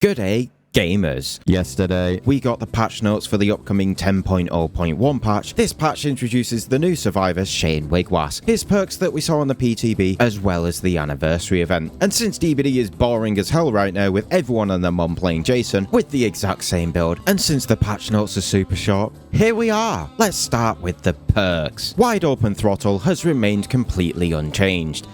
Good day, gamers. Yesterday, we got the patch notes for the upcoming 10.0.1 patch. This patch introduces the new survivor Shane Wigwas, his perks that we saw on the PTB, as well as the anniversary event. And since DBD is boring as hell right now with everyone and their mum playing Jason with the exact same build, and since the patch notes are super short, here we are. Let's start with the perks. Wide Open Throttle has remained completely unchanged.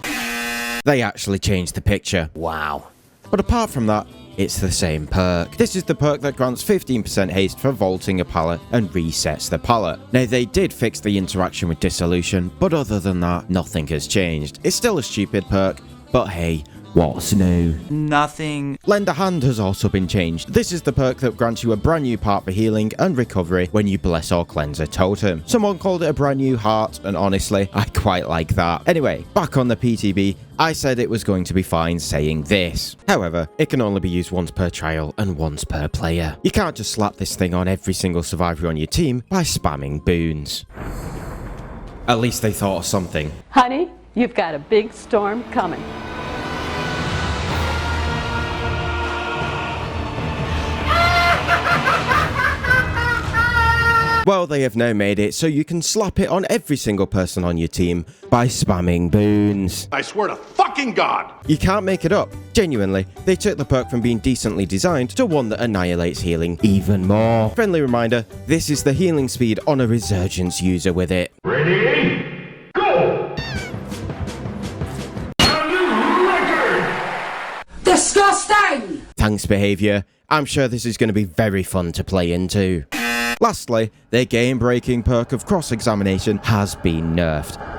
They actually changed the picture. Wow. But apart from that, it's the same perk. This is the perk that grants 15% haste for vaulting a pallet and resets the pallet. Now, they did fix the interaction with Dissolution, but other than that, nothing has changed. It's still a stupid perk, but hey, what's new? Nothing. Lend a Hand has also been changed. This is the perk that grants you a brand new part for healing and recovery when you bless or cleanse a totem. Someone called it a brand new heart, and honestly, I quite like that. Anyway, back on the PTB, I said it was going to be fine saying this. However, it can only be used once per trial and once per player. You can't just slap this thing on every single survivor on your team by spamming boons. At least they thought of something. Honey, you've got a big storm coming. Well, they have now made it so you can slap it on every single person on your team by spamming boons. I swear to fucking God! You can't make it up. Genuinely, they took the perk from being decently designed to one that annihilates healing even more. Friendly reminder, this is the healing speed on a Resurgence user with it. Ready? Go! Disgusting! Thanks, behaviour. I'm sure this is going to be very fun to play into. Lastly, their game-breaking perk of cross-examination has been nerfed.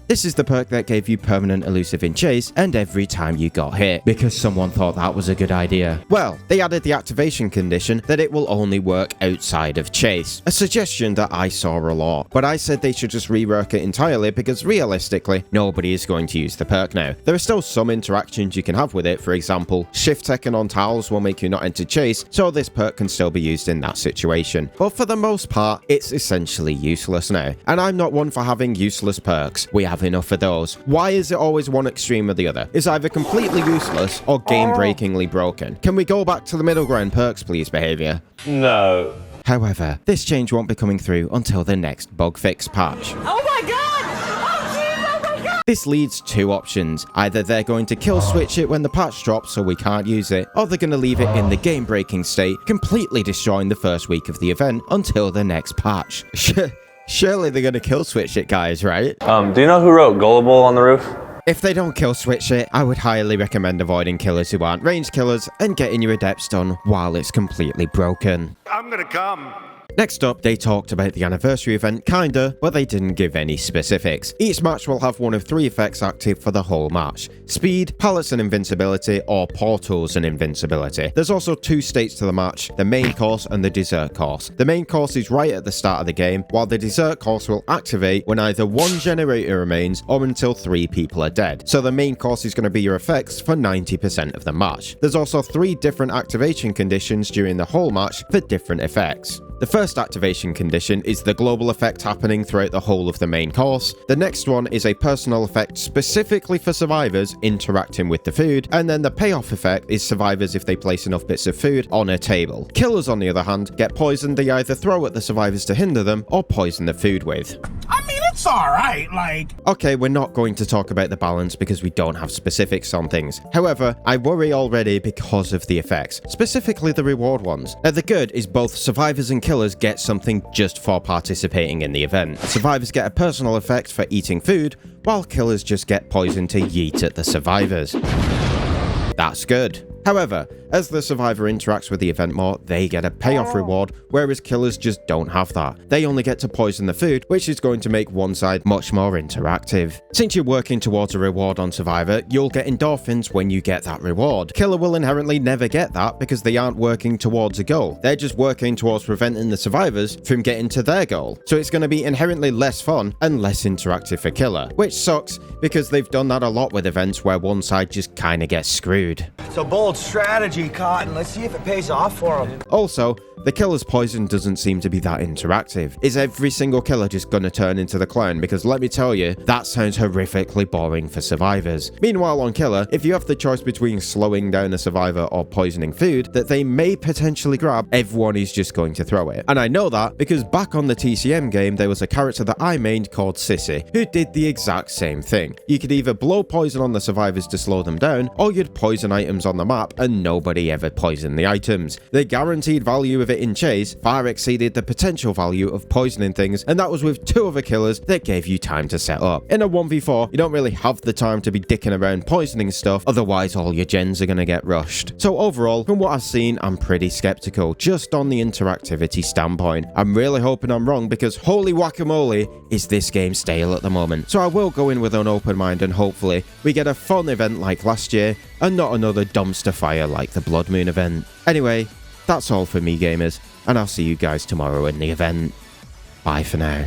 This is the perk that gave you permanent elusive in chase and every time you got hit, because someone thought that was a good idea. Well, they added the activation condition that it will only work outside of chase, a suggestion that I saw a lot, but I said they should just rework it entirely because realistically, nobody is going to use the perk now. There are still some interactions you can have with it, for example, shift teching on towels will make you not enter chase, so this perk can still be used in that situation. But for the most part, it's essentially useless now, and I'm not one for having useless perks. We have enough of those. Why is it always one extreme or the other? It's either completely useless or game-breakingly broken. Can we go back to the middle ground perks, please, behaviour? No. However, this change won't be coming through until the next bug fix patch. Oh my god! Oh jeez, oh my god! This leads two options. Either they're going to kill switch it when the patch drops so we can't use it, or they're going to leave it in the game-breaking state, completely destroying the first week of the event until the next patch. Surely they're going to kill switch it, guys, right? Do you know who wrote Gullible on the roof? If they don't kill switch it, I would highly recommend avoiding killers who aren't ranged killers and getting your adepts done while it's completely broken. I'm gonna come. Next up, they talked about the anniversary event, kinda, but they didn't give any specifics. Each match will have one of three effects active for the whole match: speed, pallets and invincibility, or portals and invincibility. There's also two states to the match: the main course and the dessert course. The main course is right at the start of the game, while the dessert course will activate when either one generator remains or until 3 people are dead. So the main course is going to be your effects for 90% of the match. There's also 3 different activation conditions during the whole match for different effects. The first activation condition is the global effect happening throughout the whole of the main course. The next one is a personal effect specifically for survivors interacting with the food, and then the payoff effect is survivors if they place enough bits of food on a table. Killers, on the other hand, get poisoned they either throw at the survivors to hinder them or poison the food with. I mean, it's alright, like... Okay, we're not going to talk about the balance because we don't have specifics on things. However, I worry already because of the effects, specifically the reward ones. Now, the good is both survivors and killers get something just for participating in the event. Survivors get a personal effect for eating food, while killers just get poison to yeet at the survivors. That's good. However, as the survivor interacts with the event more, they get a payoff reward, whereas killers just don't have that. They only get to poison the food, which is going to make one side much more interactive. Since you're working towards a reward on survivor, you'll get endorphins when you get that reward. Killer will inherently never get that because they aren't working towards a goal. They're just working towards preventing the survivors from getting to their goal. So it's going to be inherently less fun and less interactive for killer, which sucks because they've done that a lot with events where one side just kinda gets screwed. It's a bold strategy, Cotton. Let's see if it pays off for them. Also, The killer's poison doesn't seem to be that interactive. Is every single killer just gonna turn into the clown? Because let me tell you, that sounds horrifically boring for survivors. Meanwhile on killer, if you have the choice between slowing down a survivor or poisoning food that they may potentially grab, everyone is just going to throw it. And I know that because back on the TCM game, there was a character that I mained called Sissy, who did the exact same thing. You could either blow poison on the survivors to slow them down, or you'd poison items on the map and nobody ever poisoned the items. The guaranteed value of it in chase far exceeded the potential value of poisoning things, and that was with 2 other killers that gave you time to set up. In a 1v4, you don't really have the time to be dicking around poisoning stuff, otherwise all your gens are gonna get rushed. So overall, from what I've seen, I'm pretty skeptical, just on the interactivity standpoint. I'm really hoping I'm wrong because holy guacamole, is this game stale at the moment. So I will go in with an open mind and hopefully we get a fun event like last year and not another dumpster fire like the Blood Moon event. Anyway, that's all for me gamers, and I'll see you guys tomorrow in the event. Bye for now.